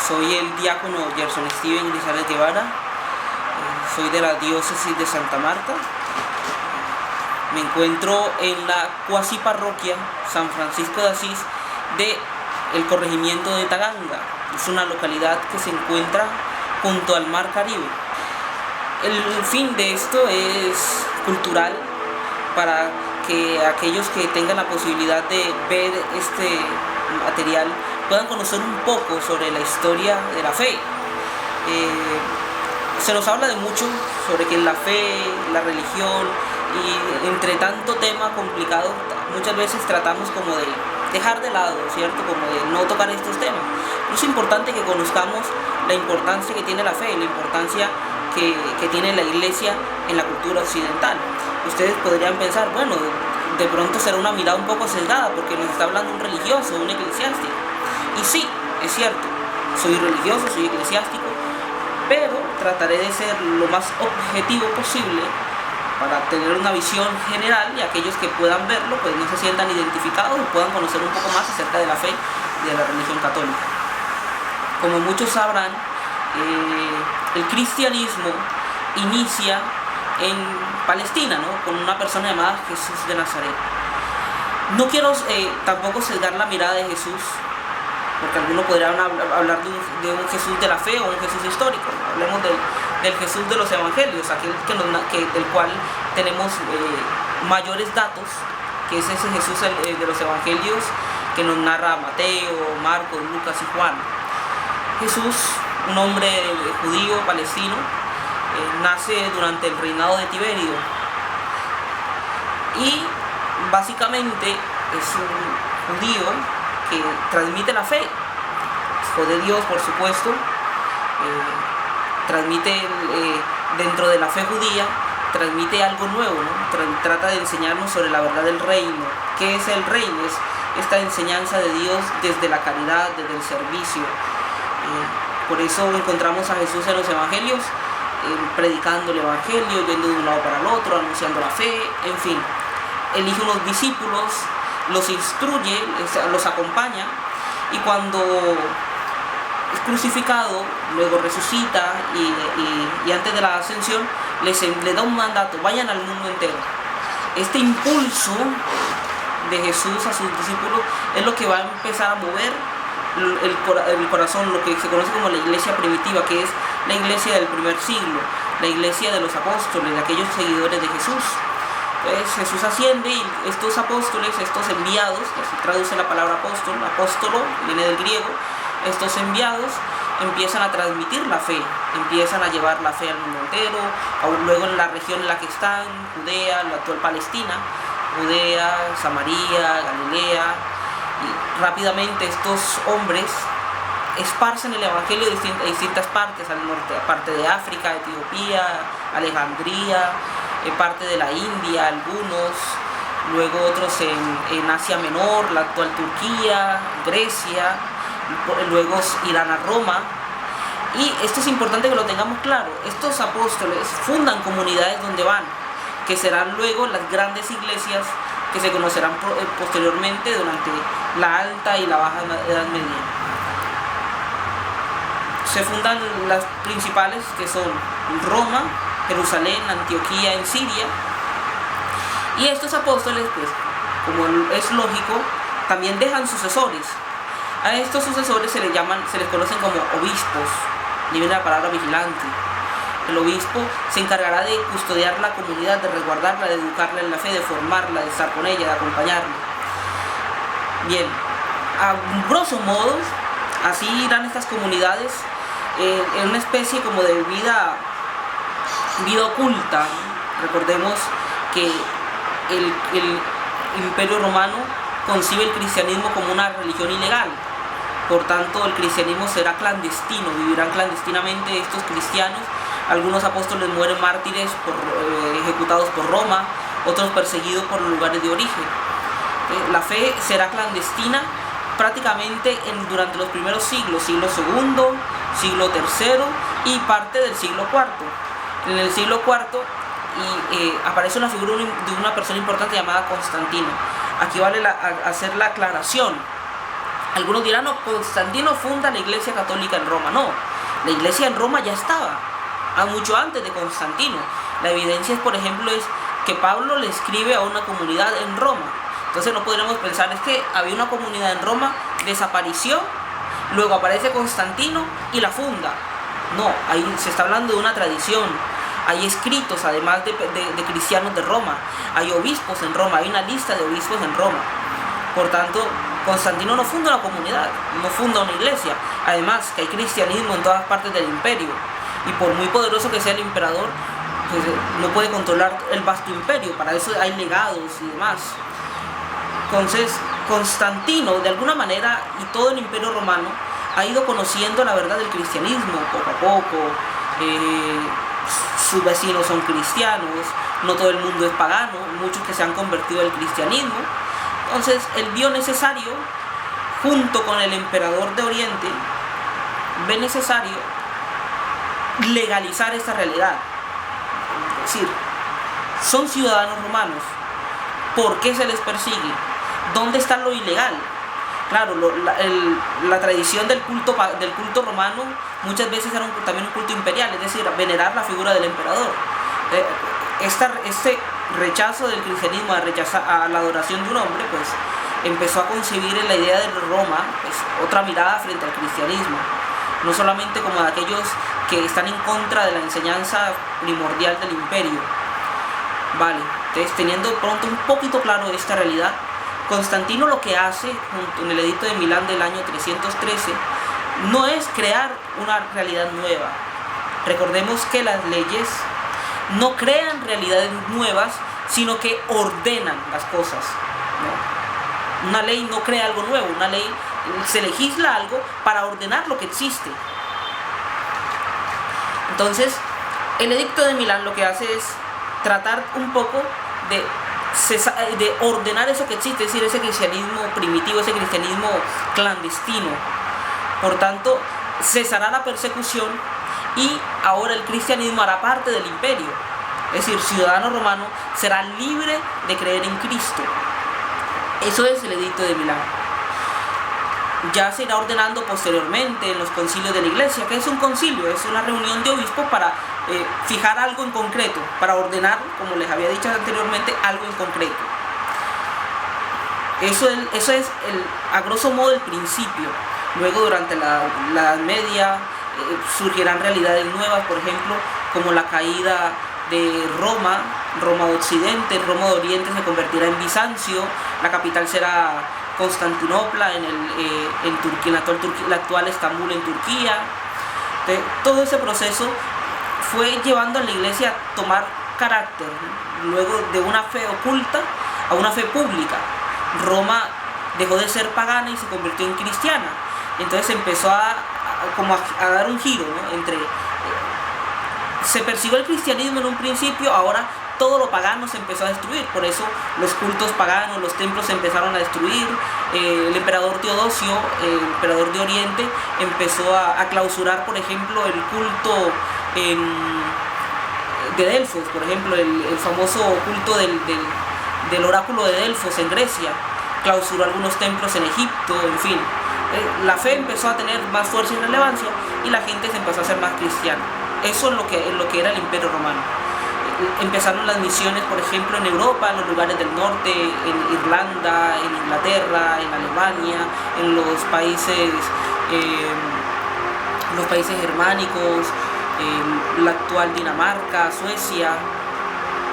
Soy el diácono Gerson Steven Grisales Guevara, soy de la diócesis de Santa Marta. Me encuentro en la cuasi parroquia San Francisco de Asís del corregimiento de Taganga. Es una localidad que se encuentra junto al Mar Caribe. El fin de esto es cultural, para que aquellos que tengan la posibilidad de ver este material puedan conocer un poco sobre la historia de la fe. Se nos habla de mucho sobre que la fe, la religión, y entre tanto tema complicado, muchas veces tratamos como de dejar de lado, ¿cierto? Como de no tocar estos temas. Pero es importante que conozcamos la importancia que tiene la fe, la importancia que tiene la iglesia en la cultura occidental. Ustedes podrían pensar, bueno, de pronto será una mirada un poco sesgada porque nos está hablando un religioso, un eclesiástico. Y sí, es cierto, soy religioso, soy eclesiástico, pero trataré de ser lo más objetivo posible para tener una visión general, y aquellos que puedan verlo pues no se sientan identificados y puedan conocer un poco más acerca de la fe y de la religión católica. Como muchos sabrán, el cristianismo inicia en Palestina, ¿no? Con una persona llamada Jesús de Nazaret. No quiero tampoco sesgar la mirada de Jesús, porque algunos podrían hablar de un Jesús de la fe o un Jesús histórico. Hablemos del Jesús de los evangelios, aquel del cual tenemos mayores datos, que es ese Jesús de los evangelios que nos narra Mateo, Marcos, Lucas y Juan. Jesús, un hombre judío palestino, nace durante el reinado de Tiberio, y básicamente es un judío que transmite la fe, hijo de Dios, por supuesto. Transmite dentro de la fe judía, transmite algo nuevo, ¿no? Trata de enseñarnos sobre la verdad del reino. ¿Qué es el reino? Es esta enseñanza de Dios desde la caridad, desde el servicio. Por eso encontramos a Jesús en los evangelios, predicando el evangelio, yendo de un lado para el otro, anunciando la fe, en fin. Elige unos discípulos, los instruye, los acompaña, y cuando es crucificado, luego resucita y antes de la ascensión le da un mandato: vayan al mundo entero. Este impulso de Jesús a sus discípulos es lo que va a empezar a mover el corazón, lo que se conoce como la iglesia primitiva, que es la iglesia del primer siglo, la iglesia de los apóstoles, de aquellos seguidores de Jesús. Entonces Jesús asciende y estos apóstoles, estos enviados, así traduce la palabra apóstol, apóstolo viene del griego, estos enviados empiezan a transmitir la fe, empiezan a llevar la fe al mundo entero, luego en la región en la que están, Judea, la actual Palestina, Judea, Samaria, Galilea, y rápidamente estos hombres esparcen el evangelio a distintas partes, al norte, parte de África, Etiopía, Alejandría, parte de la India, algunos, luego otros en Asia Menor, la actual Turquía, Grecia, luego irán a Roma. Y esto es importante que lo tengamos claro: estos apóstoles fundan comunidades donde van, que serán luego las grandes iglesias que se conocerán posteriormente durante la Alta y la Baja Edad Media. Se fundan las principales, que son Roma, Jerusalén, Antioquía en Siria, y estos apóstoles, pues, como es lógico, también dejan sucesores. A estos sucesores se les conocen como obispos, y viene la palabra vigilante. El obispo se encargará de custodiar la comunidad, de resguardarla, de educarla en la fe, de formarla, de estar con ella, de acompañarla. Bien, a grosso modo, así irán estas comunidades en una especie como de vida oculta. Recordemos que el Imperio Romano concibe el cristianismo como una religión ilegal. Por tanto, el cristianismo será clandestino, vivirán clandestinamente estos cristianos. Algunos apóstoles mueren mártires ejecutados por Roma, otros perseguidos por los lugares de origen. La fe será clandestina prácticamente durante los primeros siglos, siglo II, siglo III y parte del siglo IV. En el siglo IV aparece una figura de una persona importante llamada Constantino. Aquí vale hacer la aclaración. Algunos dirán, no, Constantino funda la Iglesia Católica en Roma. No, la Iglesia en Roma ya estaba, mucho antes de Constantino. La evidencia, por ejemplo, es que Pablo le escribe a una comunidad en Roma. Entonces no podríamos pensar, es que había una comunidad en Roma, desapareció, luego aparece Constantino y la funda. No, ahí se está hablando de una tradición. Hay escritos, además de cristianos de Roma. Hay obispos en Roma, hay una lista de obispos en Roma. Por tanto, Constantino no funda una comunidad, no funda una iglesia. Además, que hay cristianismo en todas partes del imperio. Y por muy poderoso que sea el emperador, pues no puede controlar el vasto imperio. Para eso hay legados y demás. Entonces, Constantino, de alguna manera, y todo el imperio romano, ha ido conociendo la verdad del cristianismo poco a poco. Sus vecinos son cristianos, no todo el mundo es pagano, muchos que se han convertido al cristianismo. Entonces él vio necesario, junto con el emperador de Oriente, ve necesario legalizar esta realidad. Es decir, son ciudadanos romanos, ¿por qué se les persigue? ¿Dónde está lo ilegal? Claro, la tradición del culto romano muchas veces era también un culto imperial, es decir, venerar la figura del emperador. Este rechazo del cristianismo a la adoración de un hombre, pues empezó a concebir en la idea de Roma, pues, otra mirada frente al cristianismo, no solamente como de aquellos que están en contra de la enseñanza primordial del imperio. Vale, entonces teniendo pronto un poquito claro esta realidad, Constantino lo que hace en el edicto de Milán del año 313 no es crear una realidad nueva. Recordemos que las leyes no crean realidades nuevas, sino que ordenan las cosas, ¿no? Una ley no crea algo nuevo, una ley se legisla algo para ordenar lo que existe. Entonces, el edicto de Milán lo que hace es tratar un poco de ordenar eso que existe, es decir, ese cristianismo primitivo, ese cristianismo clandestino. Por tanto, cesará la persecución y ahora el cristianismo hará parte del imperio. Es decir, ciudadano romano será libre de creer en Cristo. Eso es el edicto de Milán. Ya se irá ordenando posteriormente en los concilios de la iglesia. ¿Qué es un concilio? Es una reunión de obispos para fijar algo en concreto, para ordenar, como les había dicho anteriormente, algo en concreto. Eso es a grosso modo el principio. Luego, durante la Edad Media, surgirán realidades nuevas, por ejemplo, como la caída de Roma de Occidente. Roma de Oriente se convertirá en Bizancio, la capital será Constantinopla en Turquía, la actual Estambul en Turquía. Entonces, todo ese proceso fue llevando a la iglesia a tomar carácter, ¿no? Luego de una fe oculta a una fe pública. Roma dejó de ser pagana y se convirtió en cristiana. Entonces empezó a dar un giro, ¿no? Se persiguió el cristianismo en un principio, ahora todo lo pagano se empezó a destruir. Por eso los cultos paganos, los templos se empezaron a destruir. El emperador Teodosio, el emperador de Oriente, empezó a clausurar, por ejemplo, el culto de Delfos, por ejemplo, el famoso culto del oráculo de Delfos en Grecia. Clausuró algunos templos en Egipto, en fin. La fe empezó a tener más fuerza y relevancia y la gente se empezó a hacer más cristiana. Eso es lo que era el Imperio Romano. Empezaron las misiones, por ejemplo, en Europa, en los lugares del norte, en Irlanda, en Inglaterra, en Alemania, en los países germánicos, la actual Dinamarca, Suecia,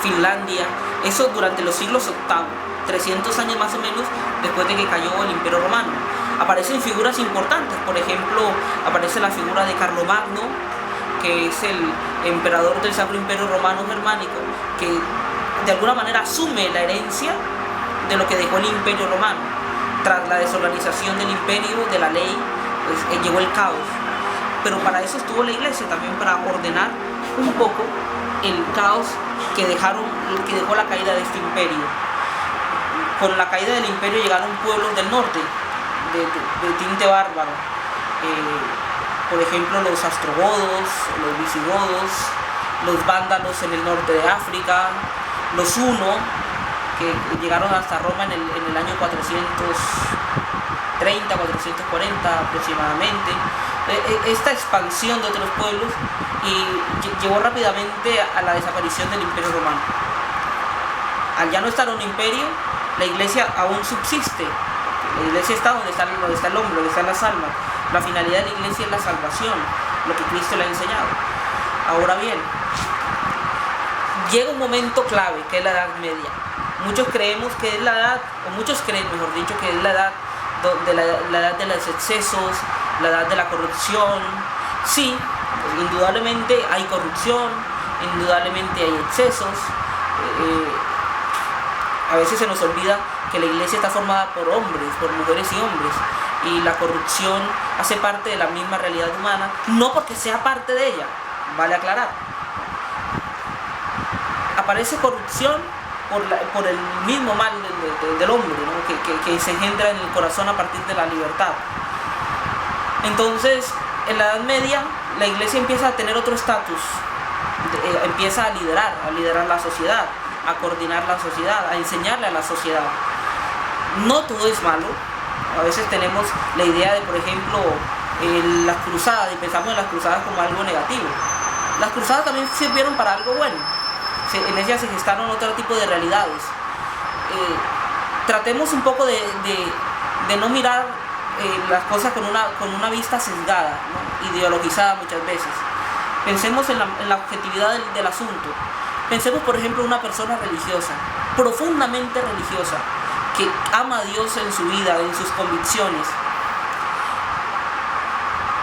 Finlandia. Eso durante los siglos VIII, 300 años más o menos después de que cayó el Imperio Romano. Aparecen figuras importantes, por ejemplo, aparece la figura de Carlomagno, que es el emperador del Sacro Imperio Romano Germánico, que de alguna manera asume la herencia de lo que dejó el Imperio Romano. Tras la desorganización del imperio, de la ley, pues llegó el caos. Pero para eso estuvo la iglesia también, para ordenar un poco el caos que dejó la caída de este imperio. Con la caída del imperio llegaron pueblos del norte, de tinte bárbaro. Por ejemplo, los ostrogodos, los visigodos, los vándalos en el norte de África, los hunos, que llegaron hasta Roma en el año 413, 430, 440 aproximadamente. Esta expansión de otros pueblos y llevó rápidamente a la desaparición del Imperio Romano. Al ya no estar un imperio, la iglesia aún subsiste. La iglesia está donde está el hombre, donde están las almas. La finalidad de la iglesia es la salvación, lo que Cristo le ha enseñado. Ahora bien, llega un momento clave, que es la Edad Media. Muchos creemos que es la edad, o muchos creen, mejor dicho, que es la edad la edad de los excesos, la edad de la corrupción. Sí, indudablemente hay corrupción, indudablemente hay excesos. A veces se nos olvida que la iglesia está formada por hombres, por mujeres y hombres, y la corrupción hace parte de la misma realidad humana, no porque sea parte de ella, vale aclarar. Aparece corrupción por el mismo mal del hombre, ¿no? que se engendra en el corazón a partir de la libertad. Entonces, en la Edad Media, la iglesia empieza a tener otro estatus, empieza a liderar la sociedad, a coordinar la sociedad, a enseñarle a la sociedad. No todo es malo. A veces tenemos la idea de, por ejemplo, las cruzadas, y pensamos en las cruzadas como algo negativo. Las cruzadas también sirvieron para algo bueno. En ellas se gestaron otro tipo de realidades. Tratemos un poco de no mirar las cosas con una vista sesgada, ¿no? Ideologizada muchas veces. Pensemos en la objetividad del asunto. Pensemos, por ejemplo, en una persona religiosa, profundamente religiosa, que ama a Dios en su vida, en sus convicciones.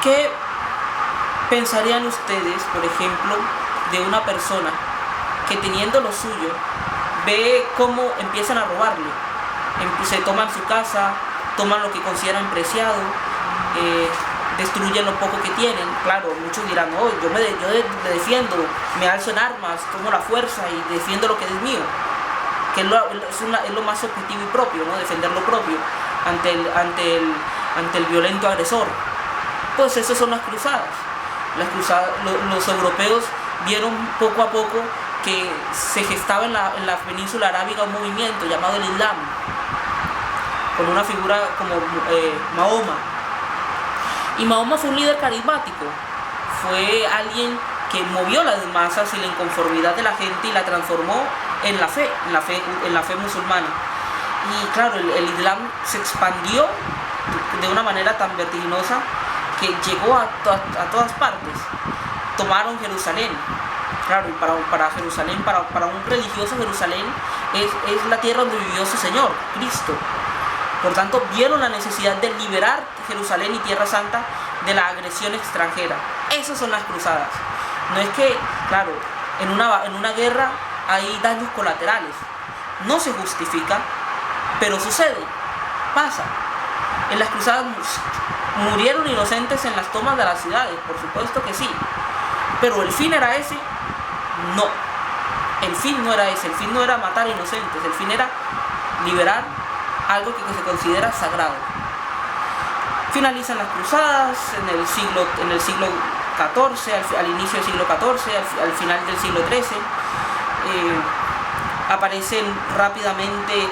¿Qué pensarían ustedes, por ejemplo, de una persona que, teniendo lo suyo, ve cómo empiezan a robarle? Se toman su casa, toman lo que consideran preciado, destruyen lo poco que tienen. Claro, muchos dirán, no, yo me defiendo, me alzo en armas, tomo la fuerza y defiendo lo que es mío, que es lo más objetivo y propio, ¿no? Defender lo propio ante el violento agresor. Pues esas son las cruzadas. Los europeos vieron poco a poco que se gestaba en la península arábiga un movimiento llamado el Islam, con una figura como Mahoma. Y Mahoma fue un líder carismático, fue alguien que movió las masas y la inconformidad de la gente y la transformó en la fe musulmana. Y claro, el Islam se expandió de una manera tan vertiginosa que llegó a todas partes. Tomaron Jerusalén. Claro, y para Jerusalén, para un religioso, Jerusalén es la tierra donde vivió su Señor, Cristo. Por tanto, vieron la necesidad de liberar Jerusalén y Tierra Santa de la agresión extranjera. Esas son las cruzadas. No es que, claro, en una guerra hay daños colaterales. No se justifica, pero sucede, pasa. En las cruzadas murieron inocentes en las tomas de las ciudades, por supuesto que sí. Pero el fin era ese, no. El fin no era ese, el fin no era matar inocentes, el fin era liberar algo que se considera sagrado. Finalizan las cruzadas en el siglo XIV, al inicio del siglo XIV, al final del siglo XIII. Aparecen rápidamente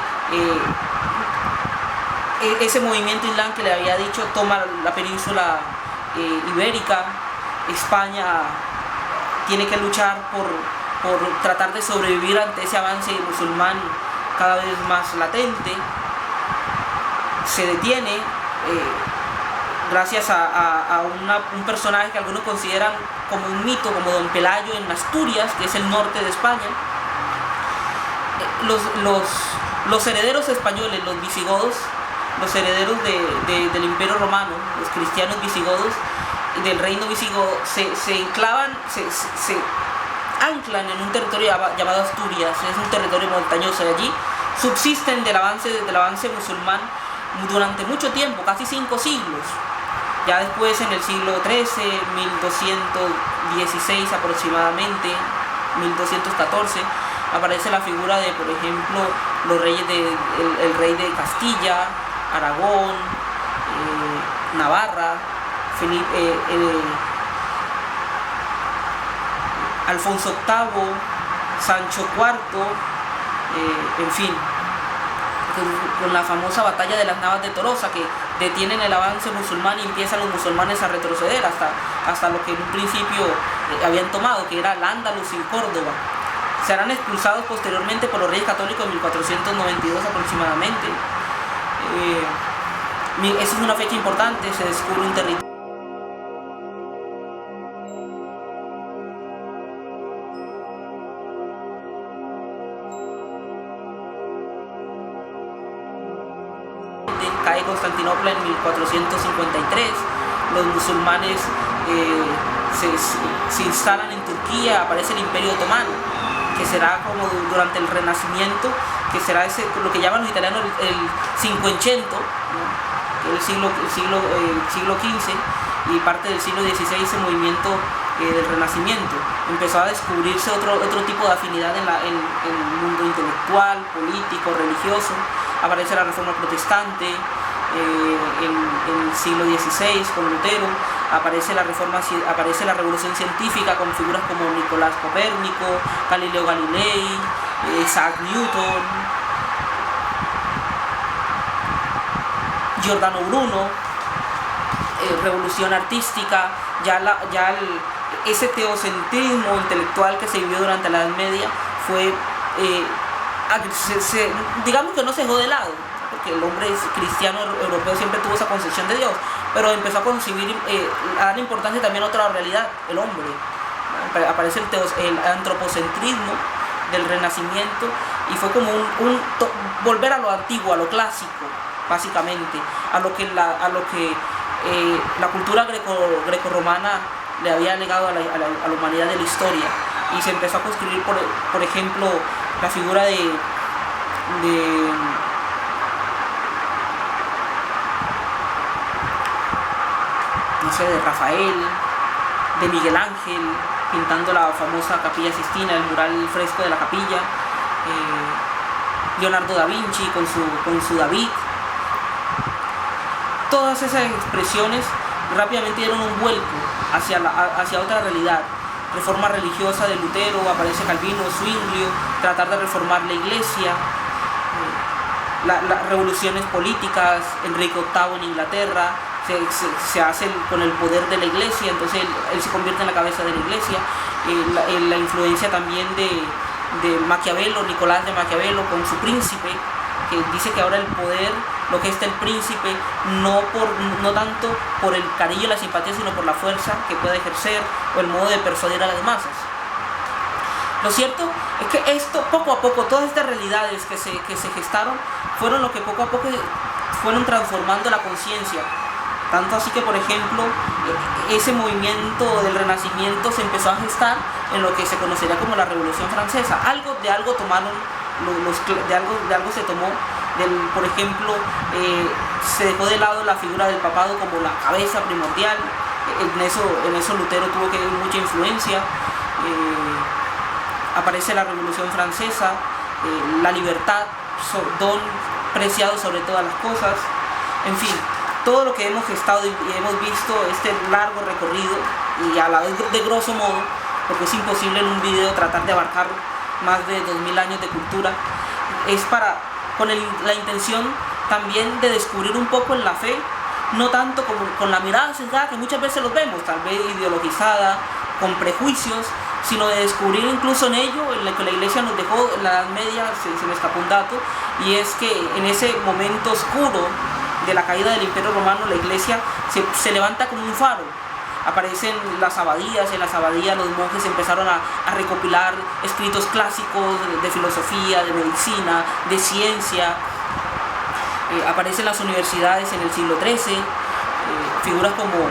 ese movimiento islam que le había dicho, toma la península ibérica. España tiene que luchar por tratar de sobrevivir ante ese avance musulmán cada vez más latente. Se detiene gracias a un personaje que algunos consideran como un mito, como Don Pelayo en Asturias, que es el norte de España. Los herederos españoles, los visigodos, los herederos del Imperio Romano, los cristianos visigodos y del reino visigodo, se enclavan, se anclan en un territorio llamado Asturias. Es un territorio montañoso, y allí subsisten del avance musulmán durante mucho tiempo, casi 5 siglos. Ya después, en el siglo XIII, 1216 aproximadamente, 1214, aparece la figura de, por ejemplo, los reyes el rey de Castilla, Aragón, Navarra, Alfonso VIII, Sancho IV, en fin, con la famosa batalla de las Navas de Tolosa, que detienen el avance musulmán y empiezan los musulmanes a retroceder hasta lo que en un principio habían tomado, que era al-Ándalus y Córdoba. Serán expulsados posteriormente por los reyes católicos en 1492 aproximadamente. Esa es una fecha importante, se descubre un territorio. Cae Constantinopla en 1453, los musulmanes se instalan en Turquía, aparece el Imperio Otomano, que será como durante el Renacimiento, que será lo que llaman los italianos el Cinquecento, ¿no? el siglo XV y parte del siglo XVI, ese movimiento del Renacimiento. Empezó a descubrirse otro tipo de afinidad en el mundo intelectual, político, religioso. Aparece la Reforma Protestante en el siglo XVI con Lutero, aparece la Revolución Científica con figuras como Nicolás Copérnico, Galileo Galilei, Isaac Newton, Giordano Bruno, revolución artística, ese teocentrismo intelectual que se vivió durante la Edad Media fue, digamos que no se dejó de lado, porque el hombre cristiano europeo siempre tuvo esa concepción de Dios, pero empezó a concebir, a dar importancia también a otra realidad, el hombre. Aparece el antropocentrismo del Renacimiento y fue como volver a lo antiguo, a lo clásico, básicamente, a lo que la cultura grecorromana le había legado a la humanidad de la historia, y se empezó a construir, por ejemplo, la figura de Rafael, de Miguel Ángel, pintando la famosa Capilla Sistina, el mural fresco de la capilla, Leonardo da Vinci con su David. Todas esas expresiones rápidamente dieron un vuelco hacia otra realidad. Reforma religiosa de Lutero, aparece Calvino, Zwinglio, tratar de reformar la iglesia, las revoluciones políticas, Enrique VIII en Inglaterra, se hace con el poder de la iglesia, entonces él se convierte en la cabeza de la iglesia. La influencia también de Maquiavelo, Nicolás de Maquiavelo con su Príncipe, que dice que ahora el poder lo que está el príncipe, no tanto por el cariño y la simpatía, sino por la fuerza que puede ejercer o el modo de persuadir a las masas. Lo cierto es que esto, poco a poco, todas estas realidades que se gestaron, fueron lo que poco a poco fueron transformando la conciencia. Tanto así que, por ejemplo, ese movimiento del Renacimiento se empezó a gestar en lo que se conocería como la Revolución Francesa. De algo tomaron, de algo se tomó. Por ejemplo, se dejó de lado la figura del papado como la cabeza primordial. En eso Lutero tuvo que mucha influencia. Aparece la Revolución Francesa, la libertad, don preciado sobre todas las cosas. En fin, todo lo que hemos gestado y hemos visto, este largo recorrido, y a la vez de grosso modo, porque es imposible en un video tratar de abarcar más de 2000 años de cultura, es con la intención también de descubrir un poco en la fe, no tanto como con la mirada sesgada que muchas veces los vemos, tal vez ideologizada, con prejuicios, sino de descubrir incluso en ello, en lo que la iglesia nos dejó en la Edad Media. Se me escapó un dato, y es que en ese momento oscuro de la caída del Imperio Romano, la iglesia se levanta como un faro. Aparecen las abadías, en las abadías los monjes empezaron a recopilar escritos clásicos de filosofía, de medicina, de ciencia. Aparecen las universidades en el siglo XIII, figuras como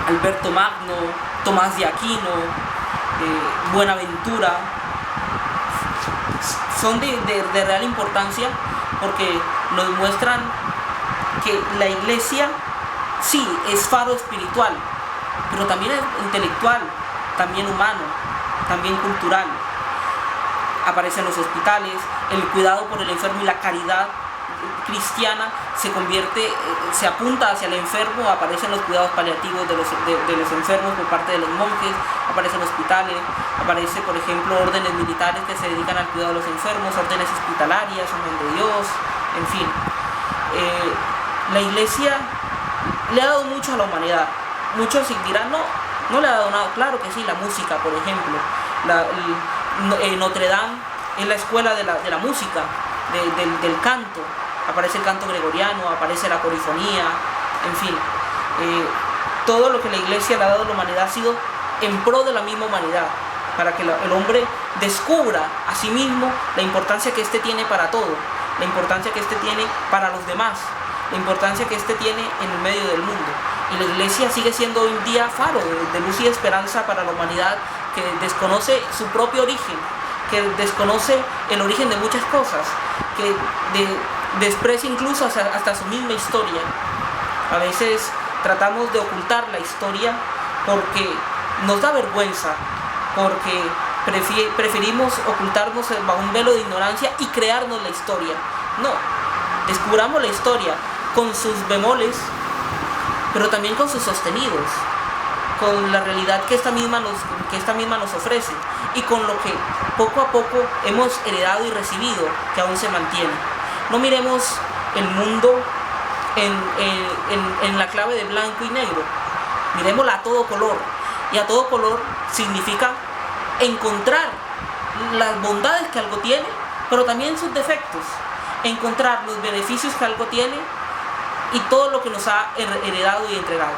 Alberto Magno, Tomás de Aquino, Buenaventura, son de real importancia, porque nos muestran que la iglesia sí es faro espiritual, pero también es intelectual, también humano, también cultural. Aparecen los hospitales, el cuidado por el enfermo, y la caridad cristiana se apunta hacia el enfermo. Aparecen los cuidados paliativos de los enfermos por parte de los monjes, aparecen hospitales, aparece, por ejemplo, órdenes militares que se dedican al cuidado de los enfermos, órdenes hospitalarias, orden de Dios, en fin. La iglesia le ha dado mucho a la humanidad. Muchos dirán, no le ha dado nada. Claro que sí, la música, por ejemplo. Notre Dame es la escuela de la música, del canto. Aparece el canto gregoriano, aparece la polifonía, en fin. Todo lo que la iglesia le ha dado a la humanidad ha sido en pro de la misma humanidad, para que el hombre descubra a sí mismo la importancia que éste tiene para todo, la importancia que éste tiene para los demás, la importancia que éste tiene en el medio del mundo. Y la iglesia sigue siendo hoy en día faro de luz y esperanza para la humanidad que desconoce su propio origen, que desconoce el origen de muchas cosas, que desprecia incluso hasta su misma historia. A veces tratamos de ocultar la historia porque nos da vergüenza, porque preferimos ocultarnos bajo un velo de ignorancia y crearnos la historia. No, descubramos la historia con sus bemoles, pero también con sus sostenidos, con la realidad que esta misma nos ofrece y con lo que poco a poco hemos heredado y recibido, que aún se mantiene. No miremos el mundo en la clave de blanco y negro, miremosla a todo color, y a todo color significa encontrar las bondades que algo tiene, pero también sus defectos, encontrar los beneficios que algo tiene y todo lo que nos ha heredado y entregado.